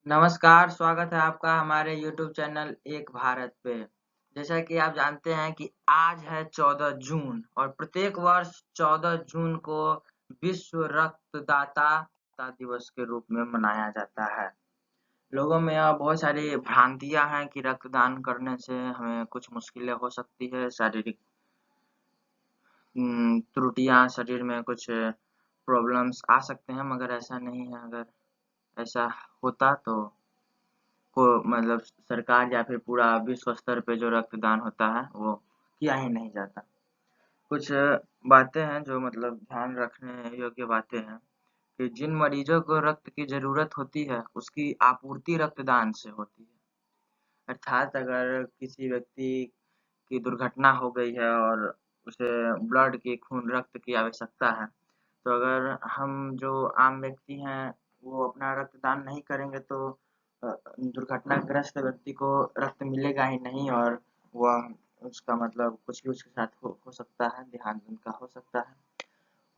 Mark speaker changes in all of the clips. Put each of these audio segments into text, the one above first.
Speaker 1: नमस्कार, स्वागत है आपका हमारे यूट्यूब चैनल एक भारत पे। जैसा कि आप जानते हैं कि आज है 14 जून और प्रत्येक वर्ष 14 जून को विश्व रक्तदाता दिवस के रूप में मनाया जाता है। लोगों में बहुत सारी भ्रांतियां हैं कि रक्तदान करने से हमें कुछ मुश्किलें हो सकती है, शारीरिक त्रुटियां, शरीर में कुछ प्रॉब्लम्स आ सकते हैं, मगर ऐसा नहीं है। अगर ऐसा होता तो को मतलब सरकार या फिर पूरा विश्व स्तर पे जो रक्तदान होता है वो किया ही नहीं जाता। कुछ बातें हैं जो मतलब ध्यान रखने योग्य बातें हैं कि जिन मरीजों को रक्त की जरूरत होती है उसकी आपूर्ति रक्तदान से होती है। अर्थात अगर किसी व्यक्ति की दुर्घटना हो गई है और उसे ब्लड की खून रक्त की आवश्यकता है, तो अगर हम जो आम व्यक्ति हैं वो अपना रक्तदान नहीं करेंगे तो दुर्घटनाग्रस्त व्यक्ति को रक्त मिलेगा ही नहीं और वह उसका मतलब कुछ भी उसके साथ हो सकता है, देहांत उनका हो सकता है।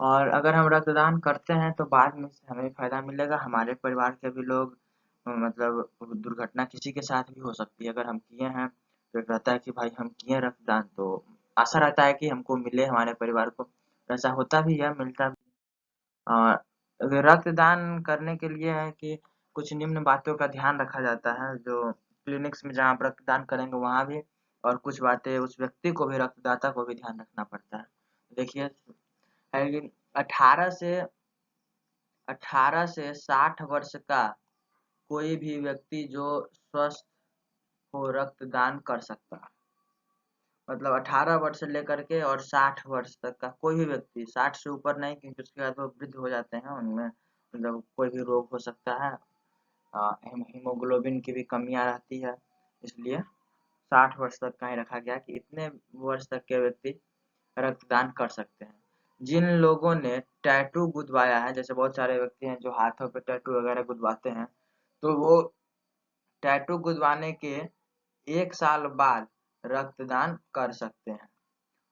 Speaker 1: और अगर हम रक्तदान करते हैं तो बाद में से हमें फ़ायदा मिलेगा, हमारे परिवार के भी लोग मतलब दुर्घटना किसी के साथ भी हो सकती है। अगर हम किए हैं तो एक रहता है कि भाई हम किए रक्तदान तो आशा रहता है कि हमको मिले, हमारे परिवार को। ऐसा होता भी है, मिलता भी है। रक्तदान करने के लिए है कि कुछ निम्न बातों का ध्यान रखा जाता है, जो क्लिनिक्स में जहाँ आप रक्तदान करेंगे वहाँ भी, और कुछ बातें उस व्यक्ति को भी, रक्तदाता को भी ध्यान रखना पड़ता है। देखिए, है कि 18 से 60 वर्ष का कोई भी व्यक्ति जो स्वस्थ हो रक्तदान कर सकता है। मतलब 18 वर्ष से लेकर के और 60 वर्ष तक का कोई भी व्यक्ति, 60 से ऊपर नहीं, क्योंकि उसके बाद वो वृद्ध हो जाते हैं, उनमें मतलब कोई भी रोग हो सकता है। हीमोग्लोबिन की भी कमियां रहती है, इसलिए 60 वर्ष तक का ही रखा गया कि इतने वर्ष तक के व्यक्ति रक्तदान कर सकते हैं। जिन लोगों ने टैटू गुदवाया है, जैसे बहुत सारे व्यक्ति हैं जो हाथों पे टैटू वगैरह गुदवाते हैं, तो वो टैटू गुदवाने के 1 साल बाद रक्तदान कर सकते हैं।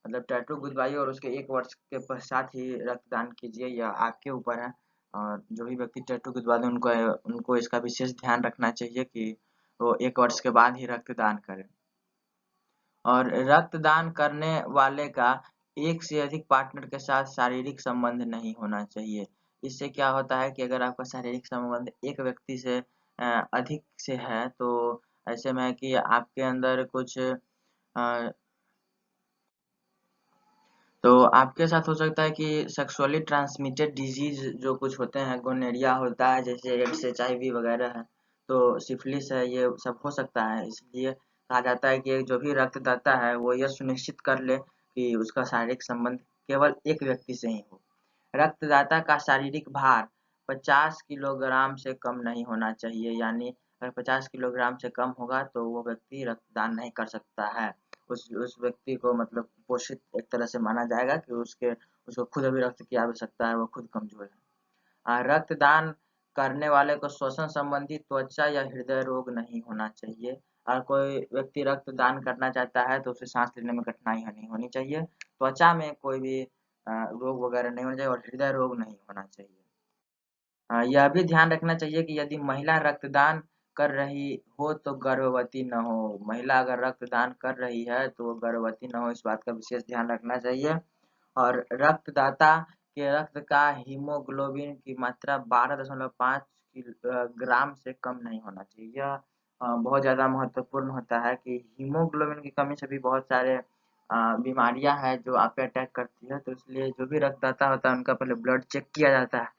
Speaker 1: मतलब टैटू गुदवाइए और उसके 1 वर्ष के पश्चात ही रक्तदान कीजिए, यह आपके ऊपर है। और जो भी व्यक्ति टैटू गुदवा दें उनको उनको इसका विशेष ध्यान रखना चाहिए कि वो 1 वर्ष के बाद ही रक्तदान करें। और रक्तदान करने वाले का एक से अधिक पार्टनर के साथ शारीरिक संबंध नहीं होना चाहिए। इससे क्या होता है कि अगर आपका शारीरिक संबंध एक व्यक्ति से अधिक से है, तो ऐसे में है कि आपके अंदर कुछ तो आपके साथ हो सकता है कि सेक्सुअली ट्रांसमिटेड डिजीज जो कुछ होते हैं, गोनोरिया होता है, जैसे एड्स, एचआईवी वगैरह है, तो सिफिलिस है, ये सब हो सकता है। इसलिए कहा जाता है कि जो भी रक्तदाता है वो यह सुनिश्चित कर ले कि उसका शारीरिक संबंध केवल एक व्यक्ति से ही हो। रक्तदाता का शारीरिक भार 50 किलोग्राम से कम नहीं होना चाहिए, यानी अगर 50 किलोग्राम से कम होगा तो वो व्यक्ति रक्तदान नहीं कर सकता है। उस व्यक्ति को मतलब कुपोषित एक तरह से माना जाएगा कि उसको खुद अभी रक्त की आवश्यकता है, वो खुद कमजोर है। रक्तदान करने वाले को श्वसन संबंधी, त्वचा या हृदय रोग नहीं होना चाहिए। और कोई व्यक्ति रक्तदान करना चाहता है तो उसे सांस लेने में कठिनाई नहीं होनी चाहिए। त्वचा में कोई भी रोग वगैरह नहीं होना चाहिए और हृदय रोग नहीं होना चाहिए। यह भी ध्यान रखना चाहिए कि यदि महिला रक्तदान कर रही हो तो गर्भवती न हो। महिला अगर रक्तदान कर रही है तो वो गर्भवती न हो, इस बात का विशेष ध्यान रखना चाहिए। और रक्तदाता के रक्त का हीमोग्लोबिन की मात्रा 12.5 ग्राम से कम नहीं होना चाहिए। यह बहुत ज़्यादा महत्वपूर्ण होता है कि हीमोग्लोबिन की कमी से भी बहुत सारे बीमारियां हैं जो आप पे अटैक करती है। तो इसलिए जो भी रक्तदाता होता है उनका पहले ब्लड चेक किया जाता है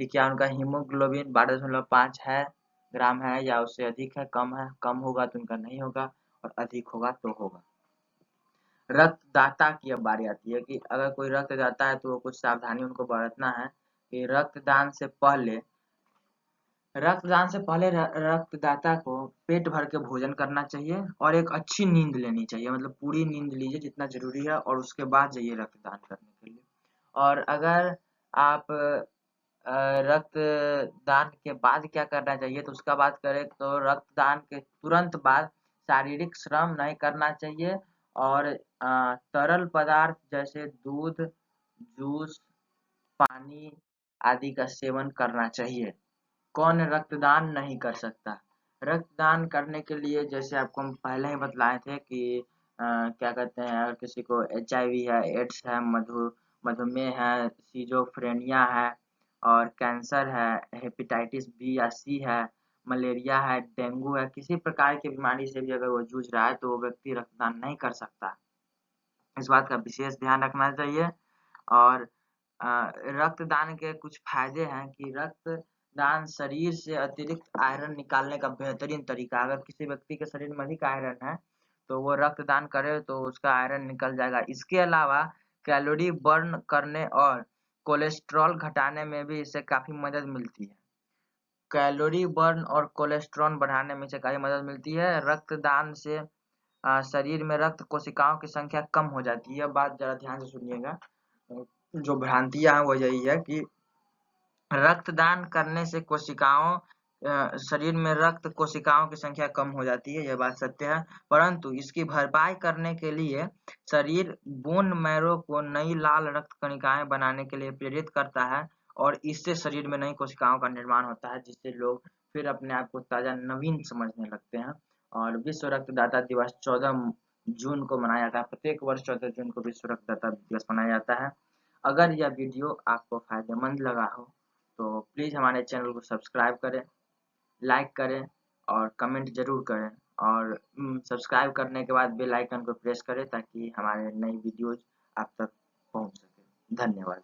Speaker 1: कि क्या उनका हीमोग्लोबिन 12.5 है, ग्राम है, या उससे अधिक है। कम होगा तो उनका नहीं होगा और अधिक होगा तो होगा। रक्तदाता की अब बारी आती है कि अगर कोई रक्तदाता है तो वो कुछ सावधानी उनको बरतना है कि रक्तदान से पहले रक्तदाता को पेट भर के भोजन करना चाहिए और एक अच्छी नींद लेनी चाहिए। मतलब पूरी नींद लीजिए जितना जरूरी है और उसके बाद जाइए रक्तदान करने के लिए। और अगर आप रक्तदान के बाद क्या करना चाहिए तो उसका बात करें तो रक्तदान के तुरंत बाद शारीरिक श्रम नहीं करना चाहिए और तरल पदार्थ जैसे दूध, जूस, पानी आदि का सेवन करना चाहिए। कौन रक्तदान नहीं कर सकता? रक्तदान करने के लिए जैसे आपको हम पहले ही बतलाए थे कि क्या कहते हैं, अगर किसी को HIV है, एड्स है, मधुमेह है, सिजोफ्रेनिया है और कैंसर है, हेपेटाइटिस बी या सी है, मलेरिया है, डेंगू है, किसी प्रकार की बीमारी से भी अगर वो जूझ रहा है तो वो व्यक्ति रक्तदान नहीं कर सकता। इस बात का विशेष ध्यान रखना चाहिए। और रक्तदान के कुछ फायदे हैं कि रक्तदान शरीर से अतिरिक्त आयरन निकालने का बेहतरीन तरीका। अगर किसी व्यक्ति के शरीर में अधिक आयरन है तो वो रक्तदान करे तो उसका आयरन निकल जाएगा। इसके अलावा कैलोरी बर्न करने और कोलेस्ट्रॉल घटाने में भी इससे काफी मदद मिलती है। कैलोरी बर्न और कोलेस्ट्रॉल बढ़ाने में से काफी मदद मिलती है। रक्तदान से शरीर में रक्त कोशिकाओं की संख्या कम हो जाती है। यह बात जरा ध्यान से सुनिएगा। जो भ्रांतियां हैं वो यही है कि रक्तदान करने से शरीर में रक्त कोशिकाओं की संख्या कम हो जाती है, यह बात सत्य है। परंतु इसकी भरपाई करने के लिए शरीर बोन मैरो को नई लाल रक्त कणिकाएं बनाने के लिए प्रेरित करता है और इससे शरीर में नई कोशिकाओं का निर्माण होता है, जिससे लोग फिर अपने आप को ताजा नवीन समझने लगते हैं। और विश्व रक्तदाता दिवस 14 जून को मनाया जाता है। प्रत्येक वर्ष 14 जून को विश्व रक्तदाता दिवस मनाया जाता है। अगर यह वीडियो आपको फायदेमंद लगा हो तो प्लीज़ हमारे चैनल को सब्सक्राइब करें, लाइक करें और कमेंट ज़रूर करें। और सब्सक्राइब करने के बाद बेल आइकन को प्रेस करें ताकि हमारे नई वीडियोज़ आप तक पहुंच सके। धन्यवाद।